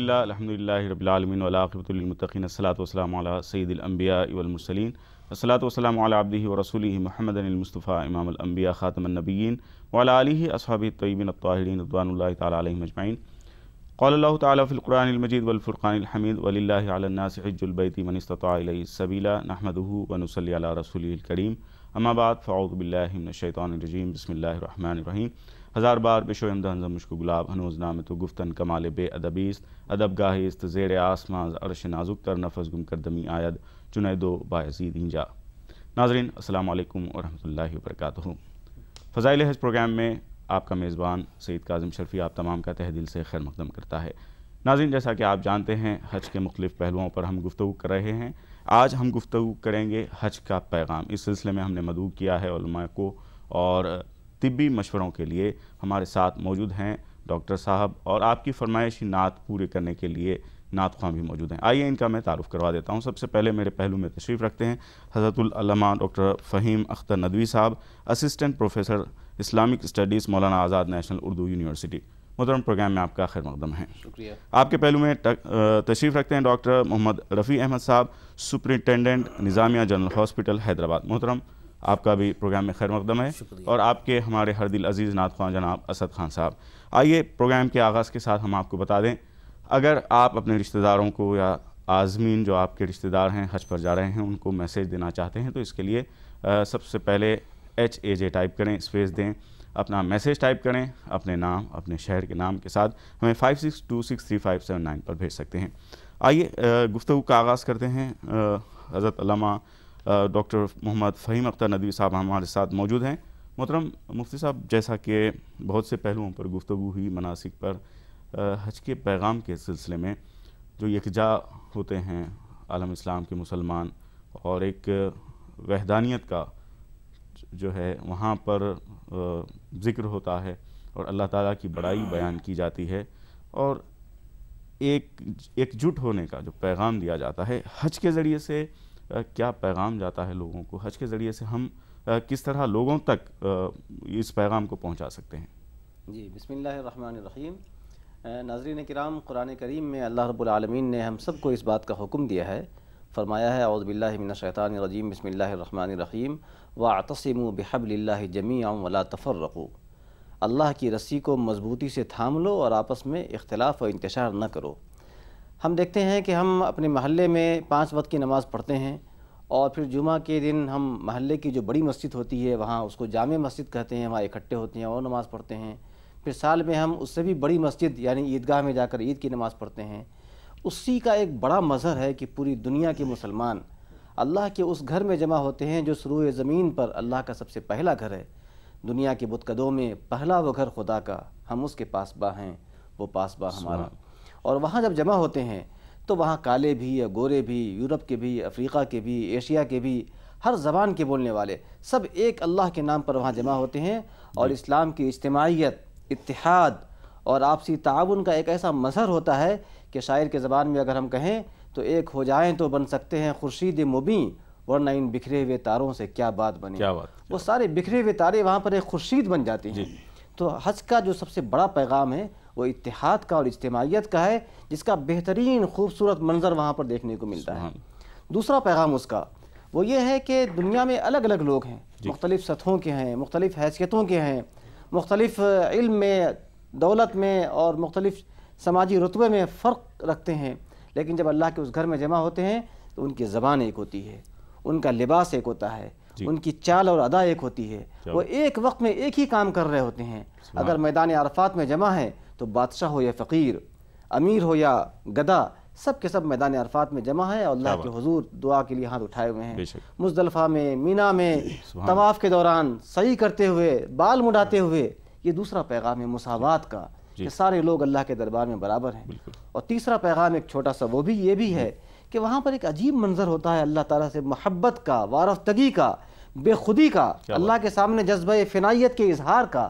بسمillah الحمدللہ رب العالمین والعاقبۃ للمتقین الصلاۃ والسلام علی سید الانبیاء والمرسلین الصلاۃ والسلام علی عبدہ ورسولہ محمد المصطفیٰ امام الانبیاء خاتم النبیین وعلی آلہ اصحابہ الطیبین الطاہرین رضوان اللہ تعالی علیہم اجمعین. قال اللہ تعالی فی القرآن المجید والفرقان الحمید وللہ علی الناس حج البیت من استطاع الیہ السبیل نحمدہ ونصلی علی رسولہ الکریم. اما بعد فاعوذ باللہ من الشیطان الرجیم بسم اللہ الرحمن الرحیم. ہزار بار بشو امدہ ہنزم مشکو گلاب ہنوز نام تو گفتن کمال بے ادبیست ادب گاہی است زیر آسمان عرش نازک تر نفس گم کردمی آید جنیدو بایزید اینجا. ناظرین السلام علیکم ورحمۃ اللہ وبرکاتہ. فضائل حج پروگرام میں آپ کا میزبان سید کاظم شرفی آپ تمام کا تہ دل سے خیر مقدم کرتا ہے. ناظرین جیسا کہ آپ جانتے ہیں حج کے مختلف پہلوؤں پر ہم گفتگو کر رہے ہیں. آج ہم گفتگو کریں گے حج کا پیغام. اس سلسلے میں ہم نے مدعو کیا ہے علماء کو اور طبی مشوروں کے لیے ہمارے ساتھ موجود ہیں ڈاکٹر صاحب اور آپ کی فرمائشی نعت پورے کرنے کے لیے نعت خواں بھی موجود ہیں. آئیے ان کا میں تعارف کروا دیتا ہوں. سب سے پہلے میرے پہلو میں تشریف رکھتے ہیں حضرت العلامہ ڈاکٹر فہیم اختر ندوی صاحب، assistant professor Islamic studies Maulana Azad national Urdu university. محترم پروگرام میں آپ کا خیر مقدم ہے. شکریہ. آپ کے پہلو میں تشریف رکھتے ہیں ڈاکٹر محمد رفیع احمد صاحب، سپرنٹینڈنٹ نظامیہ جنرل ہاسپٹل حیدرآباد. محترم آپ کا بھی پروگرام میں خیر مقدم ہے. اور آپ کے ہمارے ہر دل عزیز نعت خواں جناب اسد خان صاحب. آئیے پروگرام کے آغاز کے ساتھ ہم آپ کو بتا دیں، اگر آپ اپنے رشتہ داروں کو یا عازمین جو آپ کے رشتہ دار ہیں حج پر جا رہے ہیں ان کو میسیج دینا چاہتے ہیں تو اس کے لیے سب سے پہلے HAJ ٹائپ کریں، اسپیس دیں، اپنا میسیج ٹائپ کریں، اپنے نام اپنے شہر کے نام کے ساتھ ہمیں 56263579 پر بھیج سکتے ہیں. آئیے گفتگو کا آغاز کرتے ہیں. حضرت علامہ ڈاکٹر محمد فہیم اختر ندوی صاحب ہمارے ساتھ موجود ہیں. محترم مفتی صاحب، جیسا کہ بہت سے پہلوؤں پر گفتگو ہوئی مناسک پر، حج کے پیغام کے سلسلے میں جو یکجا ہوتے ہیں عالم اسلام کے مسلمان اور ایک وحدانیت کا جو ہے وہاں پر ذکر ہوتا ہے اور اللہ تعالیٰ کی بڑائی بیان کی جاتی ہے اور ایک جٹ ہونے کا جو پیغام دیا جاتا ہے، حج کے ذریعے سے کیا پیغام جاتا ہے لوگوں کو؟ حج کے ذریعے سے ہم کس طرح لوگوں تک اس پیغام کو پہنچا سکتے ہیں؟ جی بسم اللہ الرحمن الرحیم. ناظرین کرام، قرآن کریم میں اللہ رب العالمین نے ہم سب کو اس بات کا حکم دیا ہے. فرمایا ہے اعوذ باللہ من الشیطان الرجیم بسم اللہ الرحمن الرحیم واعتصموا بحبل اللہ جمیعا ولا تفرقوا. اللہ کی رسی کو مضبوطی سے تھام لو اور آپس میں اختلاف و انتشار نہ کرو. ہم دیکھتے ہیں کہ ہم اپنے محلے میں 5 وقت کی نماز پڑھتے ہیں اور پھر جمعہ کے دن ہم محلے کی جو بڑی مسجد ہوتی ہے وہاں اس کو جامع مسجد کہتے ہیں، وہاں اکٹھے ہوتے ہیں اور نماز پڑھتے ہیں. پھر سال میں ہم اس سے بھی بڑی مسجد یعنی عیدگاہ میں جا کر عید کی نماز پڑھتے ہیں. اسی کا ایک بڑا مظہر ہے کہ پوری دنیا کے مسلمان اللہ کے اس گھر میں جمع ہوتے ہیں جو سروئے زمین پر اللہ کا سب سے پہلا گھر ہے. دنیا کے بتکدوں میں پہلا وہ گھر خدا کا، ہم اس کے پاسباں ہیں، وہ پاسباں ہمارا. اور وہاں جب جمع ہوتے ہیں تو وہاں کالے بھی یا گورے بھی، یورپ کے بھی، افریقہ کے بھی، ایشیا کے بھی، ہر زبان کے بولنے والے سب ایک اللہ کے نام پر وہاں جمع ہوتے ہیں. اور اسلام کی اجتماعیت، اتحاد اور آپسی تعاون کا ایک ایسا مظہر ہوتا ہے کہ شاعر کے زبان میں اگر ہم کہیں تو ایک ہو جائیں تو بن سکتے ہیں خورشید مبیں، ورنہ ان بکھرے ہوئے تاروں سے کیا بات بنے. وہ سارے بکھرے ہوئے تارے وہاں پر ایک خورشید بن جاتے ہیں. تو حج کا جو سب سے بڑا پیغام ہے وہ اتحاد کا اور اجتماعیت کا ہے، جس کا بہترین خوبصورت منظر وہاں پر دیکھنے کو ملتا ہے. دوسرا پیغام اس کا وہ یہ ہے کہ دنیا میں الگ الگ لوگ ہیں، مختلف سطحوں کے ہیں، مختلف حیثیتوں کے ہیں، مختلف علم میں، دولت میں اور مختلف سماجی رتبے میں فرق رکھتے ہیں. لیکن جب اللہ کے اس گھر میں جمع ہوتے ہیں تو ان کی زبان ایک ہوتی ہے، ان کا لباس ایک ہوتا ہے، ان کی چال اور ادا ایک ہوتی ہے. وہ ایک وقت میں ایک ہی کام کر رہے ہوتے ہیں. اگر میدان عرفات میں جمع ہے تو بادشاہ ہو یا فقیر، امیر ہو یا گدا، سب کے سب میدان عرفات میں جمع ہے اور اللہ کے حضور دعا کے لیے ہاتھ اٹھائے ہوئے ہیں. مزدلفہ میں، مینا میں، طواف کے دوران سعی کرتے ہوئے، بال مڈاتے ہوئے. یہ دوسرا پیغام ہے مساوات کا کہ سارے لوگ اللہ کے دربار میں برابر ہیں. اور تیسرا پیغام ایک چھوٹا سا وہ بھی یہ بھی ہے کہ وہاں پر ایک عجیب منظر ہوتا ہے اللہ تعالیٰ سے محبت کا، وارفتگی کا، بے خودی کا، اللہ کے سامنے جذبہ فنائیت کے اظہار کا.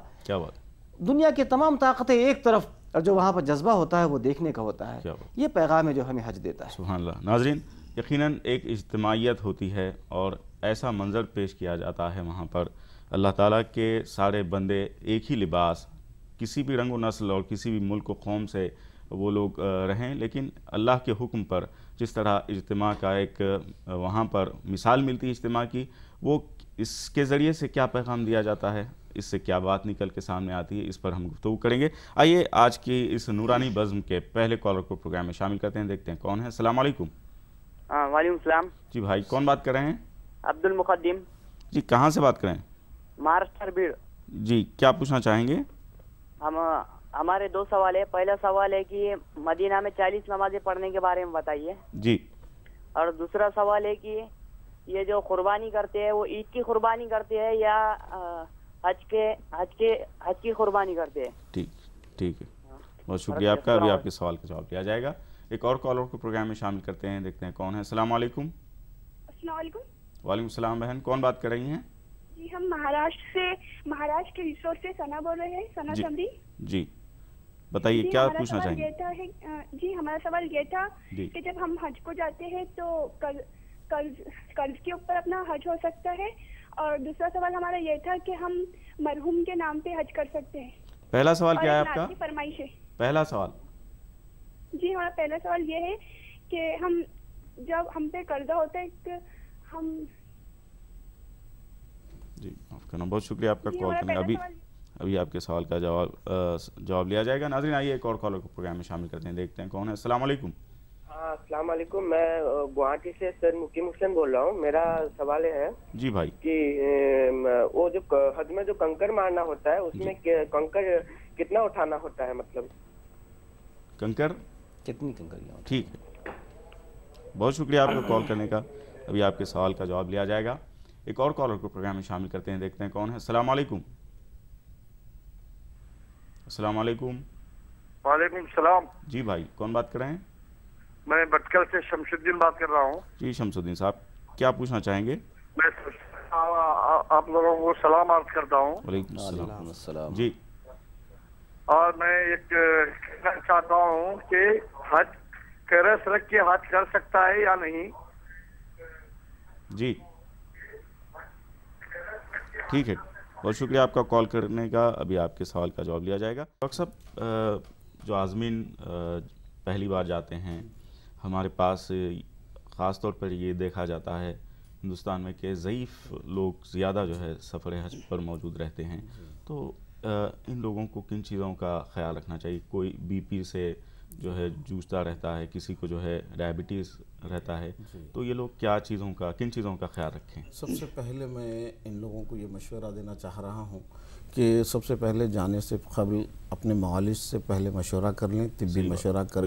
دنیا کی تمام طاقتیں ایک طرف اور جو وہاں پر جذبہ ہوتا ہے وہ دیکھنے کا ہوتا ہے. یہ پیغام ہے جو ہمیں حج دیتا ہے. سبحان اللہ. ناظرین یقیناً ایک اجتماعیت ہوتی ہے اور ایسا منظر پیش کیا جاتا ہے وہاں پر اللہ تعالیٰ کے سارے بندے ایک ہی لباس، کسی بھی رنگ و نسل اور کسی بھی ملک و قوم سے وہ لوگ رہیں، لیکن اللہ کے حکم پر جس طرح اجتماع کا ایک وہاں پر مثال ملتی ہے اجتماع کی، وہ اس کے ذریعے سے کیا پیغام دیا جاتا ہے، اس سے کیا بات نکل کے سامنے آتی ہے، اس پر ہم گفتگو کریں گے۔ آئیے آج کی اس نورانی بزم کے پہلے کالر کو پروگرام میں شامل کرتے ہیں، دیکھتے ہیں کون ہے۔ السلام علیکم۔ وعلیکم السلام جی بھائی، کون بات کر رہے ہیں؟ عبد المقدم، جی کہاں سے بات کریں؟ مہاراشٹر بھیڑ۔ جی کیا پوچھنا چاہیں گے؟ ہمارے دو سوال ہے۔ پہلا سوال ہے کہ مدینہ میں 40 نمازیں پڑھنے کے بارے میں بتائیے۔ جی۔ اور دوسرا سوال ہے کہ یہ جو قربانی کرتے ہیں وہ عید کی قربانی کرتے ہیں یا حج کی قربانی کرتے ہیں؟ ٹھیک ہے، بہت شکریہ آپ کا۔ ابھی آپ کے سوال کا جواب دیا جائے گا۔ ایک اور کالر کو پروگرام میں شامل کرتے ہیں، دیکھتے ہیں کون ہے۔ السلام علیکم۔ السلام علیکم۔ وعلیکم السلام بہن، کون بات کر رہی ہیں؟ جی ہم مہاراشٹر کے ریسورٹ سے ثنا بول رہے ہیں، ثنا چمری۔ جی بتائیے کیا پوچھنا چاہیں گے؟ جی ہمارا سوال یہ تھا کہ جب ہم حج کو جاتے ہیں تو قرض کے اوپر اپنا حج ہو سکتا ہے، اور دوسرا سوال ہمارا یہ تھا کہ ہم مرحوم کے نام پہ حج کر سکتے ہیں۔ پہلا سوال کیا ہے آپ کا؟ فرمائش ہے پہلا سوال؟ جی ہمارا پہلا سوال یہ ہے کہ جب ہم پہ قرضہ ہوتا ہے کہ ہم جی معاف کرنا، بہت شکریہ آپ کا کال کرنے کا۔ ابھی آپ کے سوال کا جواب لیا جائے گا۔ ناظرین آئیے ایک اور کالر کو پروگرام میں شامل کرتے ہیں، دیکھتے ہیں کون ہے۔ السلام علیکم۔ السلام علیکم، میں گوہاٹی سے سر مقیم حسین بول رہا ہوں۔ میرا سوال ہے جی بھائی کہ وہ جو حج میں جو کنکر مارنا ہوتا ہے اس میں کنکر کتنا اٹھانا ہوتا ہے؟ مطلب کنکر کتنی کنکریاں؟ ٹھیک ہے، بہت شکریہ آپ کا کال کرنے کا۔ ابھی آپ کے سوال کا جواب لیا جائے گا۔ ایک اور کالر کو پروگرام میں شامل کرتے ہیں، دیکھتے ہیں کون ہے۔ السلام علیکم۔ السلام علیکم۔ وعلیکم السلام۔ جی بھائی، کون بات کر رہے ہیں؟ میں بٹکل سے شمس الدین بات کر رہا ہوں۔ جی شمس الدین صاحب، کیا پوچھنا چاہیں گے؟ میں آپ لوگوں کو سلام عرض کرتا ہوں۔ وعلیکم السلام۔ جی، اور میں ایک کہنا چاہتا ہوں کہ حج کرس رکھ کے حج کر سکتا ہے یا نہیں؟ جی ٹھیک ہے، بہت شکریہ آپ کا کال کرنے کا۔ ابھی آپ کے سوال کا جواب لیا جائے گا۔ ڈاکٹر صاحب، جو عازمین پہلی بار جاتے ہیں، ہمارے پاس خاص طور پر یہ دیکھا جاتا ہے ہندوستان میں کہ ضعیف لوگ زیادہ جو ہے سفر حج پر موجود رہتے ہیں، تو ان لوگوں کو کن چیزوں کا خیال رکھنا چاہیے؟ کوئی بی پی سے جو ہے جوجھتا رہتا ہے، کسی کو جو ہے ڈائبٹیز رہتا ہے، تو یہ لوگ کن چیزوں کا خیال رکھیں؟ سب سے پہلے میں ان لوگوں کو یہ مشورہ دینا چاہ رہا ہوں کہ سب سے پہلے جانے سے قبل اپنے معالج سے پہلے مشورہ کر لیں، طبی مشورہ کر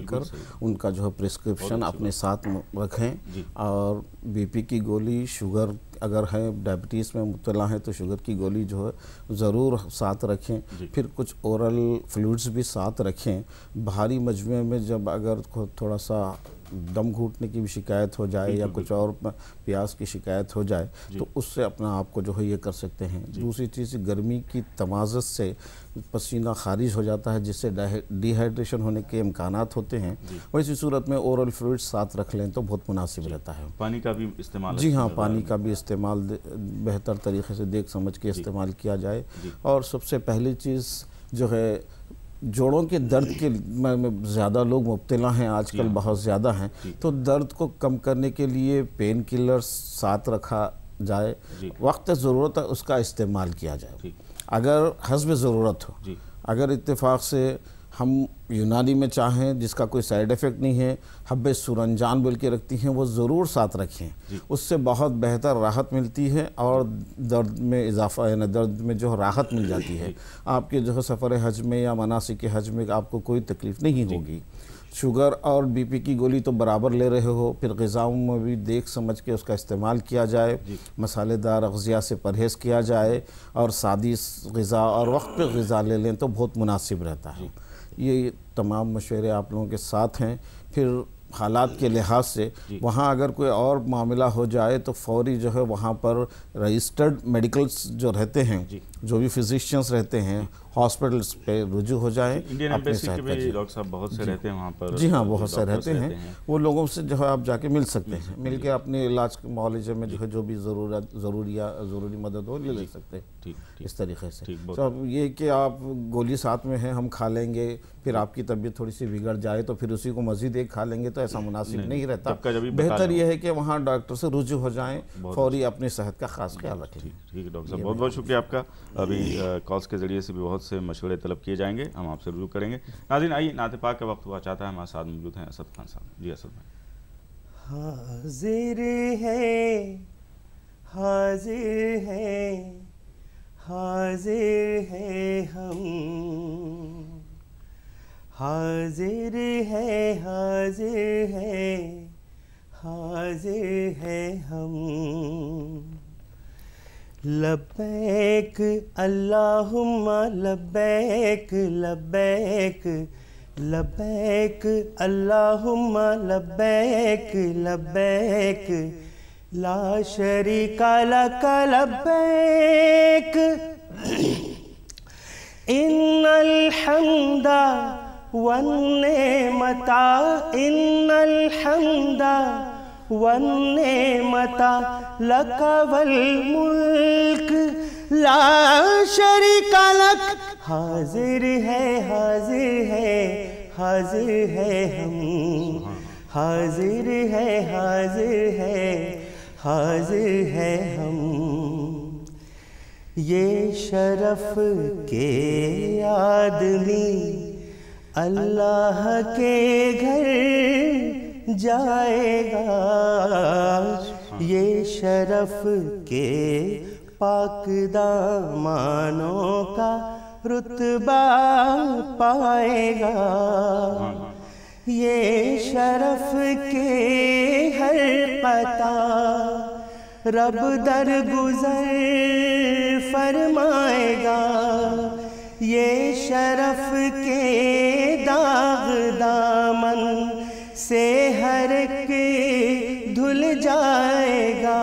ان کا جو ہے پرسکرپشن اپنے ساتھ رکھیں، اور بی پی کی گولی، شوگر اگر ہے، ڈائبٹیز میں مبتلا ہے تو شوگر کی گولی جو ہے ضرور ساتھ رکھیں۔ پھر کچھ اورل فلوئڈز بھی ساتھ رکھیں۔ بھاری مجموعے میں جب اگر تھوڑا سا دم گھوٹنے کی بھی شکایت ہو جائے یا کچھ اور پیاس کی شکایت ہو جائے تو اس سے اپنا آپ کو جو ہے یہ کر سکتے ہیں۔ دوسری چیز، گرمی کی تمازت سے پسینہ خارج ہو جاتا ہے جس سے ڈی ہائیڈریشن ہونے کے امکانات ہوتے ہیں، ویسی صورت میں اورل فلوئڈ ساتھ رکھ لیں تو بہت مناسب رہتا ہے۔ پانی کا بھی استعمال؟ جی ہاں، پانی کا بھی استعمال بہتر طریقے سے دیکھ سمجھ کے استعمال کیا جائے۔ اور سب سے پہلی چیز جو ہے، جوڑوں کے درد کے زیادہ لوگ مبتلا ہیں آج کل، بہت زیادہ ہیں، تو درد کو کم کرنے کے لیے پین کلر ساتھ رکھا جائے، وقت ضرورت ہے اس کا استعمال کیا جائے۔ اگر حسب ضرورت ہو، اگر اتفاق سے ہم یونانی میں چاہیں جس کا کوئی سائیڈ ایفیکٹ نہیں ہے، حب سورنجان بول کے رکھتی ہیں، وہ ضرور ساتھ رکھیں، اس سے بہت بہتر راحت ملتی ہے اور درد میں اضافہ، یعنی درد میں جو راحت مل جاتی ہے۔ آپ کے جو ہے سفر حج میں یا مناسک حج میں آپ کو کوئی تکلیف نہیں ہوگی۔ شوگر اور بی پی کی گولی تو برابر لے رہے ہو، پھر غذاؤں میں بھی دیکھ سمجھ کے اس کا استعمال کیا جائے، مسالے دار اغذیہ سے پرہیز کیا جائے، اور سادی غذا اور وقت پہ غذا لے لیں تو بہت مناسب رہتا ہے۔ یہ تمام مشورے آپ لوگوں کے ساتھ ہیں۔ پھر حالات کے لحاظ سے وہاں اگر کوئی اور معاملہ ہو جائے تو فوری جو ہے وہاں پر رجسٹرڈ میڈیکلز جو رہتے ہیں جو بھی فزیشینس رہتے ہیں ہاسپٹلس پہ رجوع ہو جائیں. انڈین ایمبیسی کے بھی ڈاکٹر صاحب بہت سے رہتے ہیں وہاں پر. جی ہاں بہت سے رہتے ہیں, وہ لوگوں سے جو ہے آپ جا کے مل سکتے ہیں, مل کے اپنے علاج معالجے میں جو ہے جو بھی ضروری مدد ہو لے سکتے ہیں اس طریقے سے. تو اب یہ کہ آپ گولی ساتھ میں ہے ہم کھا لیں گے پھر آپ کی طبیعت تھوڑی سی بگڑ جائے تو پھر اسی کو مزید ایک کھا لیں گے تو ایسا مناسب نہیں رہتا. بہتر یہ ہے کہ وہاں ڈاکٹر سے رجوع ہو جائیں, فوری اپنی صحت کا خاص خیال رکھیں. ٹھیک ہے ڈاکٹر صاحب, بہت بہت شکریہ آپ کا. ابھی کالز کے ذریعے سے بھی بہت سے مشورے طلب کیے جائیں گے, ہم آپ سے رجوع کریں گے. ناظرین آئیے نعت پاک کا وقت ہوا چاہتا ہے, ہمارے ساتھ موجود ہیں اسد خان صاحب. جی اسد بھائی. حاضر ہے حاضر ہے حاضر ہے ہم, حاضر ہے حاضر ہے حاضر ہے ہم. لبیک اللہم لبیک لبیک لبیک اللہم لبیک لبیک لا شریک لک لبیک ان الحمد والنعمت ان الحمد والنعمت لک والملک لا شریک لک. حاضر ہے حاضر ہے حاضر ہے ہم, حاضر ہے حاضر ہے حاضر ہے ہم. یہ شرف کے آدمی اللہ کے گھر جائے گا, یہ شرف کے پاک دامانوں کا رتبہ پائے گا. یہ شرف کے ہر قطع رب درگزر فرمائے گا. یہ شرف کے داغ دامن سے ہر ایک دھل جائے گا.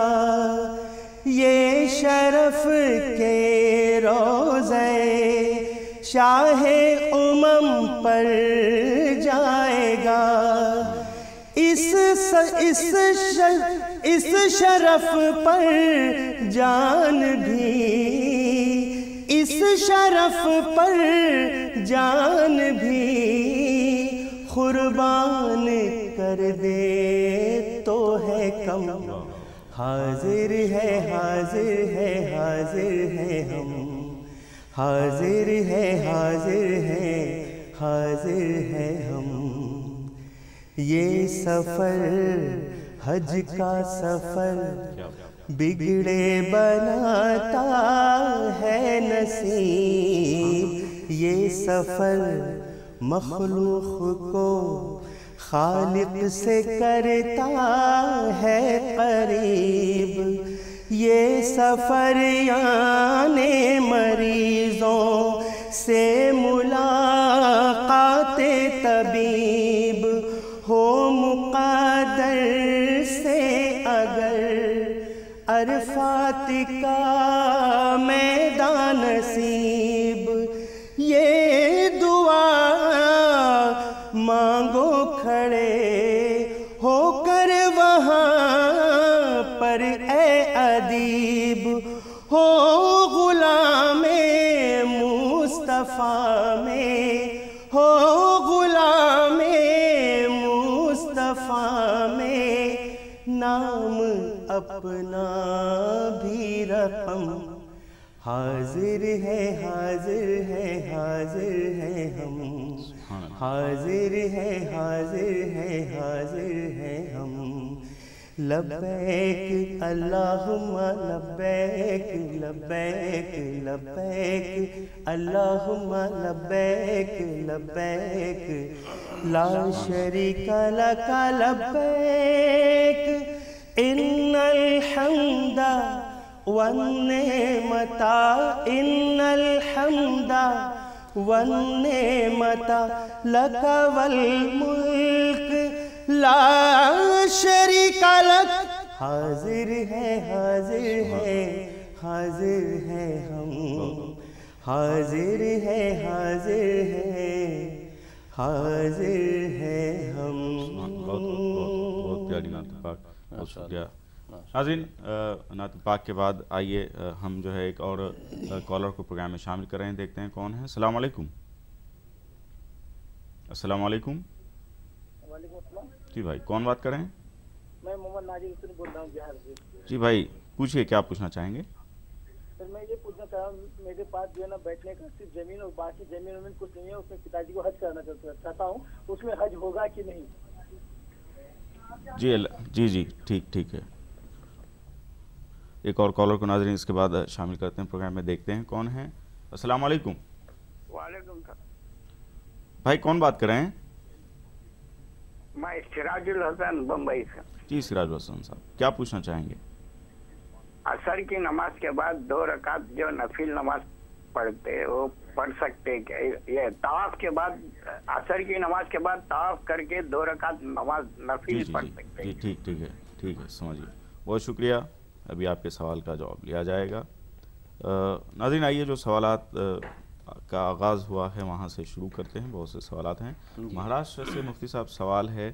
یہ شرف کے روضے شاہ امم پر جائے گا. اس شرف پر جان بھی, اس شرف پر جان بھی قربان کر دے تو ہے کم. حاضر ہے حاضر ہے حاضر ہے ہم, حاضر ہے حاضر ہے حاضر ہے ہم. یہ سفر حج کا سفر بگڑے بناتا ہے نصیب. یہ سفر مخلوق کو خالق سے کرتا ہے قریب. یہ سفر یعنی مریضوں سے ملاقات طبیب ہو مقدر سے اگر عرفات کا میدان نصیب. یہ دعا مانگو کھڑے ہو کر وہاں پر اے ادیب, ہو غلام مصطفیٰ میں, ہو غلام مصطفیٰ میں, نام اپنا بھی رقم. حاضر ہے حاضر ہے حاضر ہے ہم, حاضر ہے حاضر ہے حاضر ہے ہم. لبیک اللہم لبیک لبیک لبیک اللہم لبیک لبیک لا شریک لک لبیک ان الحمد والنعمت ان الحمد والنعمت لک والملک لا شریک لک. حاضر ہے حاضر ہے حاضر ہے ہم. حاضر ہے حاضر ہے حاضر ہے ہم. بہت پیاری نعت پاک، بہت شکریہ. ناظرین، نعت پاک کے بعد آئیے ہم جو ہے ایک اور کالر کو پروگرام میں شامل کر رہے ہیں. دیکھتے ہیں کون ہے. السلام علیکم. السلام علیکم. وعلیکم السلام. جی بھائی، کون بات کر رہے ہیں؟ میں محمد ناجر حسین بول رہا ہوں بہار سے. جی بھائی پوچھئے، کیا پوچھنا چاہیں گے؟ سر میں یہ پوچھنا چاہ رہا ہوں، میرے پاس جو ہے نا بیٹھنے کا صرف زمین اور باقی زمین میں کچھ نہیں ہے. اس میں پتا جی کو حج کرنا چاہتا ہوں، اس میں حج ہوگا کہ نہیں؟ جی ٹھیک ہے. ایک اور کالر کو ناظرین اس کے بعد شامل کرتے ہیں پروگرام میں. دیکھتے ہیں کون ہے. السلام علیکم. وعلیکم السلام. بھائی کون بات کر رہے ہیں؟ میں سراج الحسن بمبئی سے. جی سراج الحسن صاحب، کیا پوچھنا چاہیں گے؟ عصر کی نماز کے بعد 2 رکعت جو نفل نماز پڑھتے وہ پڑھ سکتے کیا؟ یہ طواف کے بعد، عصر کی نماز کے بعد طواف کر کے 2 رکعت نماز نفل پڑھ سکتے؟ جی ٹھیک ہے سمجھیے. بہت شکریہ. ابھی آپ کے سوال کا جواب لیا جائے گا. ناظرین آئیے جو سوالات کا آغاز ہوا ہے وہاں سے شروع کرتے ہیں. بہت سے سوالات ہیں. مہاراشٹر سے مفتی صاحب سوال ہے،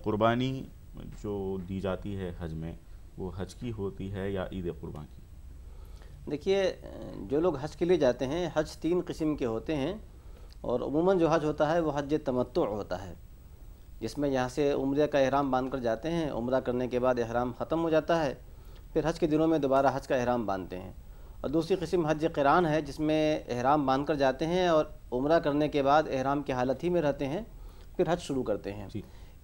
قربانی جو دی جاتی ہے حج میں وہ حج کی ہوتی ہے یا عید قربان کی؟ دیکھیے، جو لوگ حج کے لیے جاتے ہیں، حج 3 قسم کے ہوتے ہیں، اور عموماً جو حج ہوتا ہے وہ حج تمتع ہوتا ہے، جس میں یہاں سے عمرے کا احرام باندھ کر جاتے ہیں. عمرہ کرنے کے بعد احرام ختم ہو جاتا ہے، پھر حج کے دنوں میں دوبارہ حج کا احرام باندھتے ہیں. اور دوسری قسم حج قران ہے، جس میں احرام باندھ کر جاتے ہیں اور عمرہ کرنے کے بعد احرام کی حالت ہی میں رہتے ہیں، پھر حج شروع کرتے ہیں.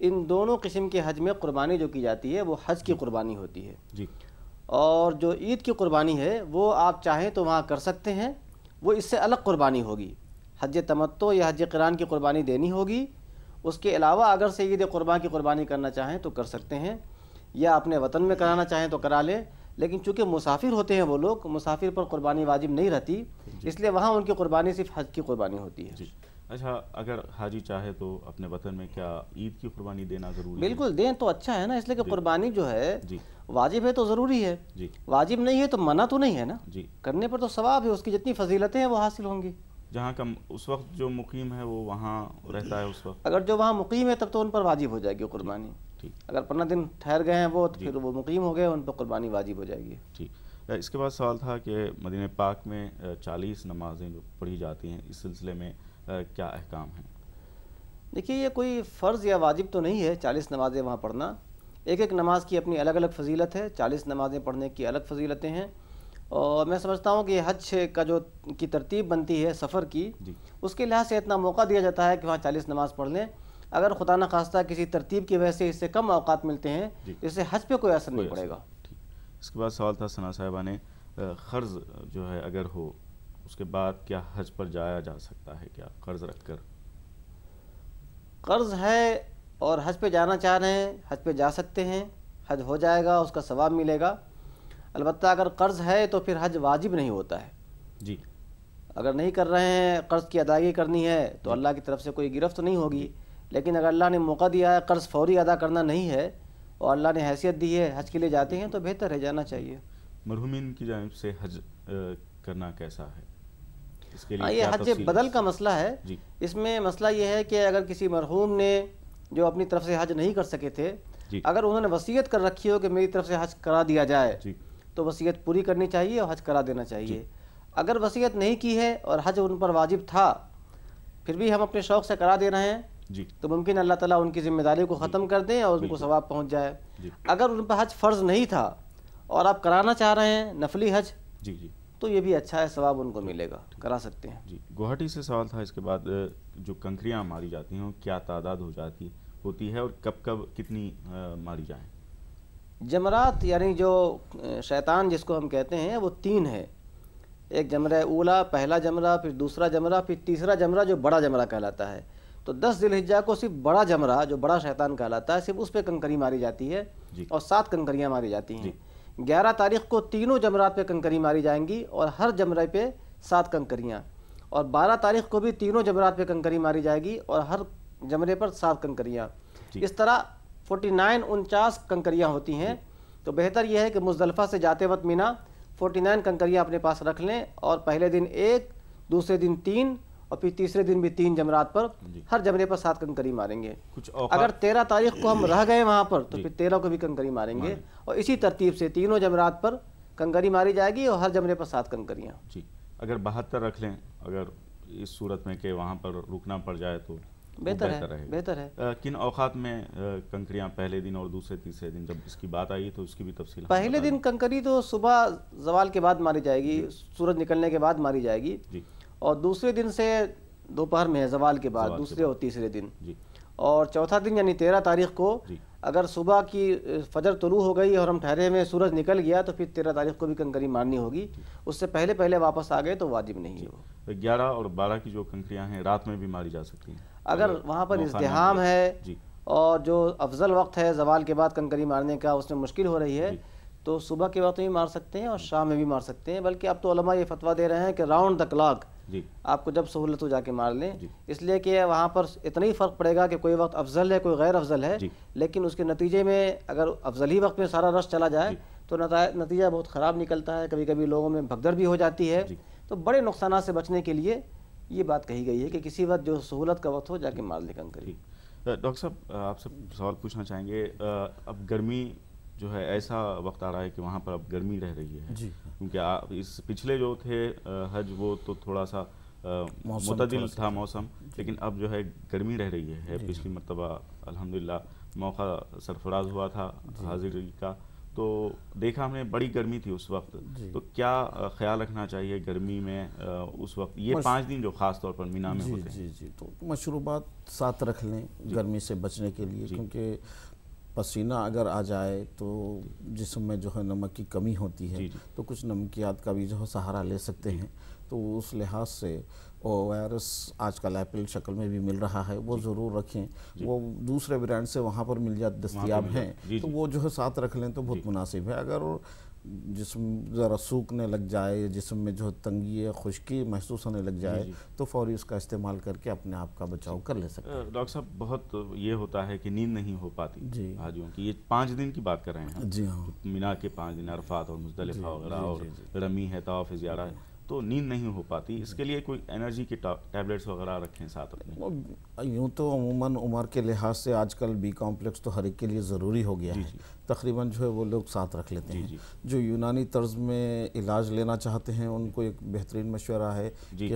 ان دونوں قسم کے حج میں قربانی جو کی جاتی ہے وہ حج کی قربانی ہوتی ہے. اور جو عید کی قربانی ہے وہ آپ چاہیں تو وہاں کر سکتے ہیں، وہ اس سے الگ قربانی ہوگی. حج تمتع یا حج قران کی قربانی دینی ہوگی. اس کے علاوہ اگر سے عید قربان کی قربانی کرنا چاہیں تو کر سکتے ہیں، یا اپنے وطن میں کرانا چاہیں تو کرا لیں. لیکن چونکہ مسافر ہوتے ہیں وہ لوگ، مسافر پر قربانی واجب نہیں رہتی، اس لیے وہاں ان کی قربانی صرف حج کی قربانی ہوتی ہے. اچھا، اگر حاجی چاہے تو اپنے وطن میں کیا عید کی قربانی دینا ضروری ہے؟ بالکل دیں تو اچھا ہے نا، اس لیے کہ قربانی جو ہے واجب ہے تو ضروری ہے، واجب نہیں ہے تو منع تو نہیں ہے نا. کرنے پر تو ثواب ہے، اس کی جتنی فضیلتیں ہیں وہ حاصل ہوں گی. جہاں کا اس وقت جو مقیم ہے وہ وہاں رہتا ہے اس وقت، اگر جو وہاں مقیم ہے تب تو ان پر واجب ہو جائے گی قربانی. اگر 15 دن ٹھہر گئے ہیں وہ تو پھر وہ مقیم ہو گئے، ان پر قربانی واجب ہو جائے گی. ٹھیک. اس کے بعد سوال تھا کہ مدینہ پاک میں 40 نمازیں جو پڑھی جاتی ہیں، اس سلسلے میں کیا احکام ہیں؟ دیکھیے، یہ کوئی فرض یا واجب تو نہیں ہے 40 نمازیں وہاں پڑھنا. ایک ایک نماز کی اپنی الگ الگ فضیلت ہے. 40 نمازیں پڑھنے کی الگ فضیلتیں ہیں. اور میں سمجھتا ہوں کہ حج کا جو کی ترتیب بنتی ہے سفر کی، اس کے لحاظ سے اتنا موقع دیا جاتا ہے کہ وہاں 40 نماز پڑھ لیں. اگر خدا نخواستہ کسی ترتیب کی وجہ سے اس سے کم اوقات ملتے ہیں، اس سے حج پہ کوئی اثر نہیں پڑے گا. اس کے بعد سوال تھا ثنا صاحبہ نے، قرض جو ہے اگر ہو اس کے بعد کیا حج پر جایا جا سکتا ہے؟ کیا قرض رکھ کر؟ قرض ہے اور حج پہ جانا چاہ رہے ہیں، حج پہ جا سکتے ہیں، حج ہو جائے گا، اس کا ثواب ملے گا. البتہ اگر قرض ہے تو پھر حج واجب نہیں ہوتا ہے. اگر نہیں کر رہے ہیں، قرض کی ادائیگی کرنی ہے تو اللہ کی طرف سے کوئی گرفت نہیں ہوگی. لیکن اگر اللہ نے موقع دیا ہے، قرض فوری ادا کرنا نہیں ہے اور اللہ نے حیثیت دی ہے، حج کے لیے جاتے ہیں تو بہتر ہے، جانا چاہیے. مرحومین کی جانب سے حج کرنا کیسا ہے؟ اس کے یہ حج بدل کا مسئلہ ہے. اس میں مسئلہ یہ ہے کہ اگر کسی مرحوم نے جو اپنی طرف سے حج نہیں کر سکے تھے، اگر انہوں نے وصیت کر رکھی ہو کہ میری طرف سے حج کرا دیا جائے تو وصیت پوری کرنی چاہیے اور حج کرا دینا چاہیے. اگر وصیت نہیں کی ہے اور حج ان پر واجب تھا، پھر بھی ہم اپنے شوق سے کرا دے رہے ہیں تو ممکن اللہ تعالیٰ ان کی ذمہ داری کو ختم کر دیں اور ان کو ثواب پہنچ جائے. اگر ان پر حج فرض نہیں تھا اور آپ کرانا چاہ رہے ہیں نفلی حج، تو یہ بھی اچھا ہے، ثواب ان کو ملے گا، کرا سکتے ہیں. گوہاٹی سے سوال تھا اس کے بعد، جو کنکریاں ماری جاتی ہیں کیا تعداد ہوتی ہے اور کب کب کتنی ماری جائیں؟ جمرات یعنی جو شیطان جس کو ہم کہتے ہیں وہ 3 ہے. ایک جمرہ اولا، پہلا جمرہ، پھر دوسرا جمرہ، پھر تیسرا جمرہ جو بڑا جمرہ کہلاتا ہے. تو 10 ذی الحجہ کو صرف بڑا جمرہ جو بڑا شیطان کہلاتا ہے، صرف اس پہ کنکری ماری جاتی ہے اور 7 کنکریاں ماری جاتی ہیں. 11 تاریخ کو تینوں جمرات پہ کنکری ماری جائیں گی اور ہر جمرے پہ 7 کنکریاں. اور 12 تاریخ کو بھی تینوں جمرات پہ کنکری ماری جائے گی اور ہر جمرے پر 7 کنکریاں. اس طرح 49 کنکریاں ہوتی ہیں. تو بہتر یہ ہے کہ مزدلفہ سے جاتے وقت مینا 49 کنکریاں اپنے پاس رکھ لیں اور پہلے دن 1 دوسرے دن 3 اور پھر تیسرے دن بھی 3 جمرات پر ہر جمرے پر 7 کنکری ماریں گے. اگر 13 تاریخ کو ہم رہ گئے وہاں پر تو پھر 13 کو بھی کنکری ماریں گے اور اسی ترتیب سے تینوں جمرات پر کنکری ماری جائے گی اور ہر جمرے پر 7 کنکریاں. جی اگر 72 رکھ لیں اگر اس صورت میں کہ وہاں پر رکنا پڑ جائے تو بہتر ہے. کن اوقات میں کنکریاں پہلے دن اور دوسرے تیسرے دن جب اس کی بات آئی تو اس کی بھی تفصیل؟ پہلے دن کنکری تو صبح زوال کے بعد ماری جائے گی, سورج نکلنے کے بعد ماری جائے گی, اور دوسرے دن سے دوپہر میں زوال کے بعد دوسرے اور تیسرے دن, اور چوتھا دن یعنی 13 تاریخ کو اگر صبح کی فجر طلوع ہو گئی اور ہم ٹھہرے میں سورج نکل گیا تو پھر 13 تاریخ کو بھی کنکری مارنی ہوگی. اس سے پہلے واپس آ گئے تو واجب نہیں ہے. 11 اور 12 کی جو کنکریاں ہیں رات میں بھی ماری جا سکتی ہیں اگر وہاں پر ازدحام ہے اور جو افضل وقت ہے زوال کے بعد کنکری مارنے کا اس میں مشکل ہو رہی ہے تو صبح کے وقت بھی مار سکتے ہیں اور شام میں بھی مار سکتے ہیں. بلکہ اب تو علماء یہ فتویٰ دے رہے ہیں کہ راؤنڈ دا کلاک آپ کو جب سہولت ہو جا کے مار لیں, اس لیے کہ وہاں پر اتنا ہی فرق پڑے گا کہ کوئی وقت افضل ہے کوئی غیر افضل ہے, لیکن اس کے نتیجے میں اگر افضل ہی وقت میں سارا رش چلا جائے تو نتیجہ بہت خراب نکلتا ہے. کبھی کبھی لوگوں میں بھگدڑ بھی ہو جاتی ہے. تو بڑے نقصانات سے بچنے کے لیے یہ بات کہی گئی ہے کہ کسی وقت جو سہولت کا وقت ہو جا کے مار لے کنکری. ڈاکٹر صاحب آپ سے سوال پوچھنا چاہیں گے, اب گرمی جو ہے ایسا وقت آ رہا ہے کہ وہاں پر اب گرمی رہ رہی ہے کیونکہ اس پچھلے جو تھے حج وہ تو تھوڑا سا معتدل تھا موسم, لیکن اب جو ہے گرمی رہ رہی ہے. پچھلی مرتبہ الحمدللہ موقع سرفراز ہوا تھا حاضری کا تو دیکھا ہم نے بڑی گرمی تھی اس وقت. تو کیا خیال رکھنا چاہیے گرمی میں اس وقت یہ 5 دن جو خاص طور پر مینا میں ہوتے ہیں؟ جی تو مشروبات ساتھ رکھ لیں گرمی سے بچنے کے لیے, کیونکہ پسینہ اگر آ جائے تو جسم میں جو ہے نمک کی کمی ہوتی ہے تو کچھ نمکیات کا بھی جو ہے سہارا لے سکتے ہیں. تو اس لحاظ سے ORS آج کل ایپل شکل میں بھی مل رہا ہے, وہ ضرور رکھیں. وہ دوسرے برانڈ سے وہاں پر مل جاتے دستیاب ہیں تو وہ جو ہے ساتھ رکھ لیں تو بہت مناسب ہے. اگر جسم ذرا سوکھنے لگ جائے, جسم میں جو تنگی خشکی محسوس ہونے لگ جائے تو فوری اس کا استعمال کر کے اپنے آپ کا بچاؤ کر لے سکتے ہیں. ڈاکٹر صاحب بہت یہ ہوتا ہے کہ نیند نہیں ہو پاتی حاجیوں کی. یہ 5 دن کی بات کر رہے ہیں جی ہاں, مینا کے 5 دن عرفات اور مزدلفہ وغیرہ اور رمی ہے طواف زیارہ ہے تو نیند نہیں ہو پاتی. اس کے لیے کوئی انرجی کی ٹیبلٹس وغیرہ رکھیں ساتھ اپنے؟ یوں تو عموماً عمر کے لحاظ سے آج کل B کمپلیکس تو ہر ایک کے لیے ضروری ہو گیا ہے, تقریباً جو ہے وہ لوگ ساتھ رکھ لیتے ہیں. جو یونانی طرز میں علاج لینا چاہتے ہیں ان کو ایک بہترین مشورہ ہے کہ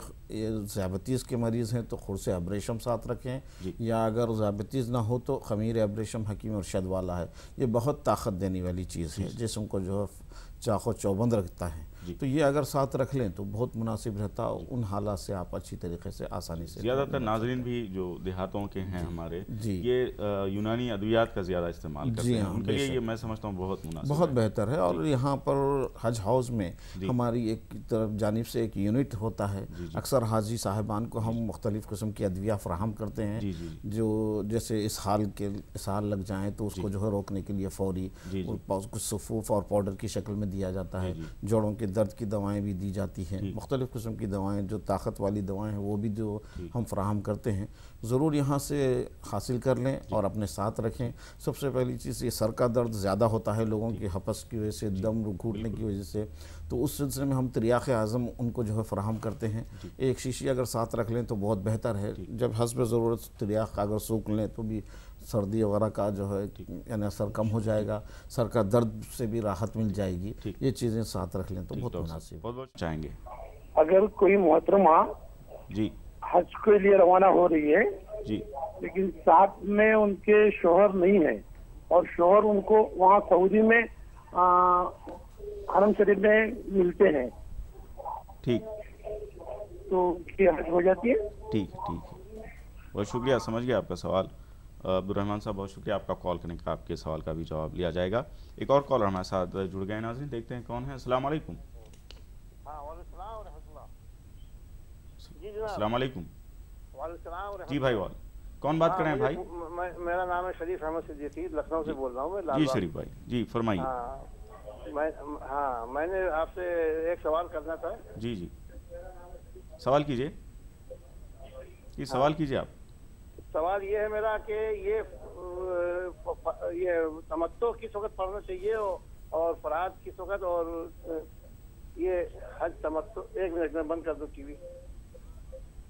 ذیابیطیز کے مریض ہیں تو خرس ابریشم ساتھ رکھیں, یا اگر ذیابیطیز نہ ہو تو خمیر ابریشم حکیم ارشد والا ہے. یہ بہت طاقت دینے والی چیز ہے, جسم کو جو ہے چاق و چوبند رکھتا ہے. تو یہ اگر ساتھ رکھ لیں تو بہت مناسب رہتا. ان حالات سے آپ اچھی طریقے سے آسانی سے. زیادہ تر ناظرین بھی جو دیہاتوں کے ہیں ہمارے یہ یونانی ادویات کا زیادہ استعمال کرتے ہیں, ان کے لیے یہ میں سمجھتا ہوں بہت مناسب بہت بہتر ہے. اور یہاں پر حج ہاؤس میں ہماری ایک طرف جانب سے ایک یونٹ ہوتا ہے. اکثر حاجی صاحبان کو ہم مختلف قسم کی ادویہ فراہم کرتے ہیں جو جیسے اسہال لگ جائیں تو اس کو جو ہے روکنے کے لیے فوری کچھ صفوف اور پاؤڈر کی شکل میں دیا جاتا ہے. جوڑوں کے درد کی دوائیں بھی دی جاتی ہیں, مختلف قسم کی دوائیں جو طاقت والی دوائیں ہیں وہ بھی جو ہم فراہم کرتے ہیں. ضرور یہاں سے حاصل کر لیں اور اپنے ساتھ رکھیں. سب سے پہلی چیز یہ سر کا درد زیادہ ہوتا ہے لوگوں کی حفظ کی وجہ سے, دم گھٹنے کی وجہ سے, تو اس سلسلے میں ہم تریاق اعظم ان کو جو ہے فراہم کرتے ہیں. ایک شیشی اگر ساتھ رکھ لیں تو بہت بہتر ہے. جب حسب ضرورت تریاق اگر سوکھ لیں تو بھی سردی وغیرہ کا جو ہے یعنی اثر کم ہو جائے گا, سر کا درد سے بھی راحت مل جائے گی. یہ چیزیں ساتھ رکھ لیں تو بہت مناسب. بہت چاہیں گے اگر کوئی محترمہ حج کے لیے روانہ ہو رہی ہے لیکن ساتھ میں ان کے شوہر نہیں ہے اور شوہر ان کو وہاں سعودی میں حرم شریف میں ملتے ہیں, ٹھیک تو کیا حج ہو جاتی ہے؟ ٹھیک بہت شکریہ, سمجھ گیا آپ کا سوال. عبدالرحمن صاحب بہت شکریہ آپ کا کال کرنے کا, آپ کے سوال کا بھی جواب لیا جائے گا. ایک اور کالر ہمارے ساتھ جڑ گئے ناظرین, دیکھتے ہیں کون ہے. السلام علیکم. السلام علیکم. جی بھائی وال کون بات کر رہے ہیں بھائی؟ میرا نام ہے شریف احمد صدیقی, لکھنؤ سے بول رہا ہوں میں. جی شریف بھائی جی فرمائیے. ہاں میں نے آپ سے ایک سوال کرنا تھا. جی سوال کیجئے. جی سوال کیجئے آپ. سوال یہ ہے میرا کہ یہ تمتع کس وقت پڑھنا چاہیے اور فراد کس وقت, اور یہ حج تمتع. ایک منٹ میں بند کر دو ٹی وی.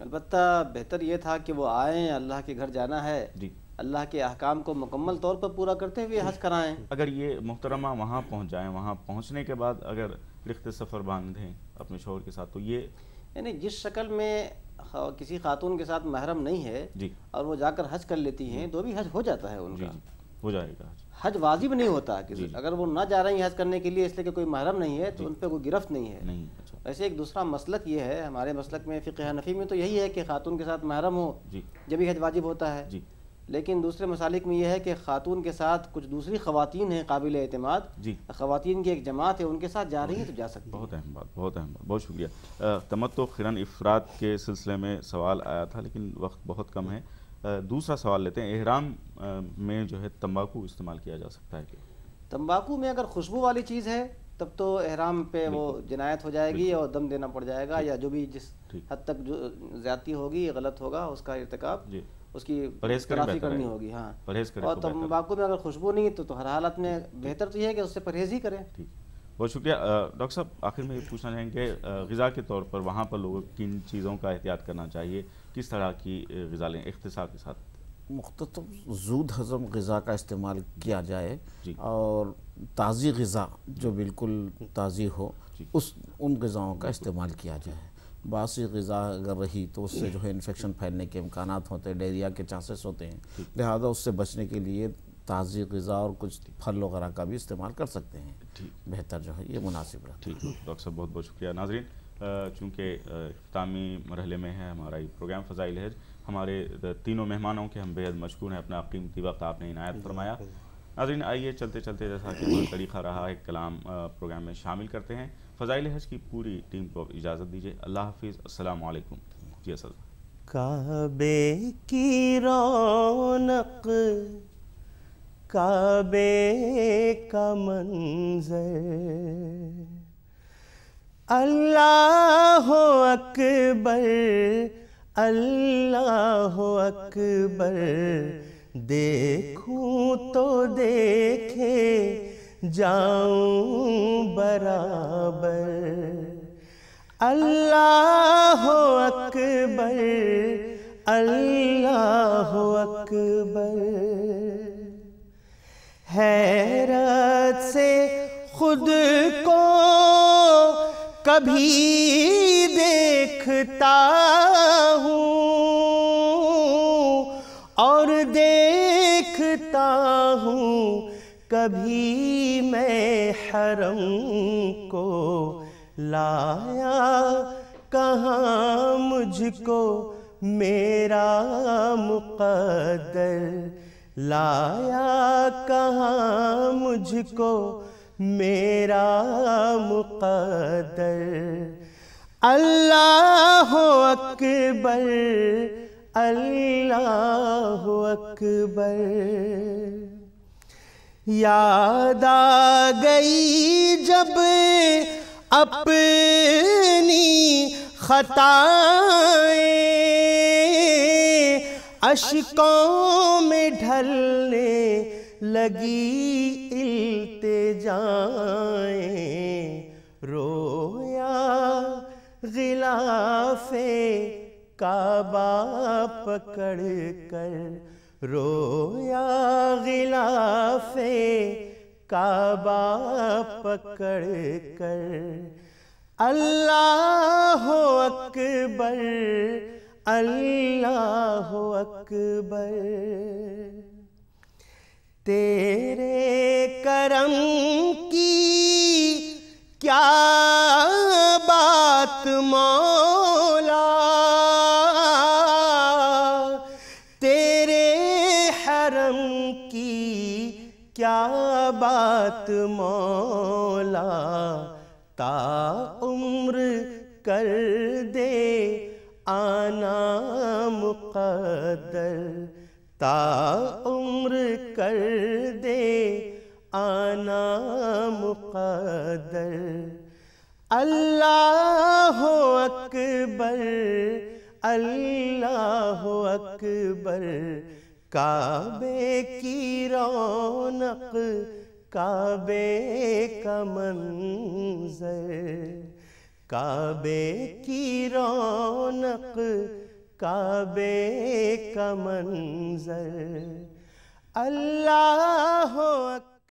البتہ بہتر یہ تھا کہ وہ آئیں، اللہ کے گھر جانا ہے، اللہ کے احکام کو مکمل طور پر پورا کرتے ہوئے حج کرائیں۔ اگر یہ محترمہ وہاں پہنچ جائیں، وہاں پہنچنے کے بعد اگر رخت سفر باندھیں اپنے شوہر کے ساتھ، تو یہ یعنی جس شکل میں کسی خاتون کے ساتھ محرم نہیں ہے اور وہ جا کر حج کر لیتی ہیں تو بھی حج ہو جاتا ہے ان کا، ہو جائے گا۔ حج واجب نہیں ہوتا، اگر وہ نہ جا رہی ہیں حج کرنے کے لیے اس لیے کہ کوئی محرم نہیں ہے تو ان پہ کوئی گرفت نہیں ہے۔ ویسے ایک دوسرا مسلک یہ ہے، ہمارے مسلک میں فقہ حنفی میں تو یہی ہے کہ خاتون کے ساتھ محرم ہو جبھی حج واجب ہوتا ہے، لیکن دوسرے مسالک میں یہ ہے کہ خاتون کے ساتھ کچھ دوسری خواتین ہیں قابل اعتماد، خواتین کی ایک جماعت ہے، ان کے ساتھ جا رہی ہیں تو جا سکتی ہیں۔ بہت اہم بات، بہت اہم بات، بہت شکریہ۔ تمتع قرن افراد کے سلسلے میں سوال آیا تھا لیکن وقت بہت کم ہے، دوسرا سوال لیتے ہیں۔ احرام میں جو ہے تمباکو استعمال کیا جا سکتا ہے کہ تمباکو میں اگر خوشبو والی چیز ہے تب تو احرام پہ وہ جنایت ہو جائے گی اور دم دینا پڑ جائے گا، یا جو بھی جس حد تک جو زیادتی ہوگی غلط ہوگا اس کا ارتکاب، اس کی تلافی کرنی ہوگی۔ ہاں، اور تمباکو میں اگر خوشبو نہیں تو ہر حالت میں بہتر تو یہ ہے کہ اس سے پرہیز ہی کریں۔ بہت شکریہ ڈاکٹر صاحب۔ آخر میں یہ پوچھنا چاہیں گے غذا کے طور پر وہاں پر لوگوں کن چیزوں کا احتیاط کرنا چاہیے، کس طرح کی غذا لیں اختصار کے ساتھ؟ مختصر زود ہضم غذا کا استعمال کیا جائے اور تازی غذا جو بالکل تازی ہو ان غذاؤں کا استعمال کیا جائے۔ باسی غذا اگر رہی تو اس سے جو ہے انفیکشن پھیلنے کے امکانات ہوتے ہیں، ڈائریا کے چانسز ہوتے ہیں، لہذا اس سے بچنے کے لیے تازی غذا اور کچھ پھل وغیرہ کا بھی استعمال کر سکتے ہیں، بہتر جو ہے یہ مناسب رہتا ہے۔ ٹھیک ہے ڈاکٹر صاحب، بہت بہت شکریہ۔ ناظرین، چونکہ اختتامی مرحلے میں ہے ہمارا یہ پروگرام فضائل حج، ہمارے تینوں مہمانوں کے ہم بےحد مشکور ہیں، اپنا قیمتی وقت آپ نے عنایت فرمایا۔ ناظرین، آئیے چلتے چلتے جیسا کہ ہمارا طریقہ رہا ہے کلام پروگرام میں شامل کرتے ہیں۔ فضائل حج کی پوری ٹیم کو اجازت دیجیے۔ اللہ حافظ، السلام علیکم۔ جی اصل کعبے کی رونق، کعبے کا منظر، اللہ اکبر اللہ اکبر، دیکھوں تو دیکھے جاؤں برابر، اللہ اکبر اللہ اکبر، حیرت سے خود کو کبھی دیکھتا ہوں اور دیکھتا ہوں کبھی میں حرم کو، لایا کہاں مجھ کو میرا مقدر، لایا کہاں مجھ کو میرا مقدر، اللہ اکبر اللہ اکبر۔ یاد آ گئی جب اپنی خطائیں، اشکوں میں ڈھلنے لگی التجائیں، رویا غلاف کعبہ پکڑ کر، رویا غلاف کعبہ پکڑ کر، اللہ اکبر اللہ اکبر، تیرے کرم کی کیا بات مولا، تیرے حرم کی کیا بات مولا، تا عمر کر دے آنا مقدر، تا عمر کر دے آنا مقدر، اللہ اکبر اللہ اکبر، کعبے کی رونق کعبے کا منظر، کعبے کی رونق کعبے کا منظر، اللہ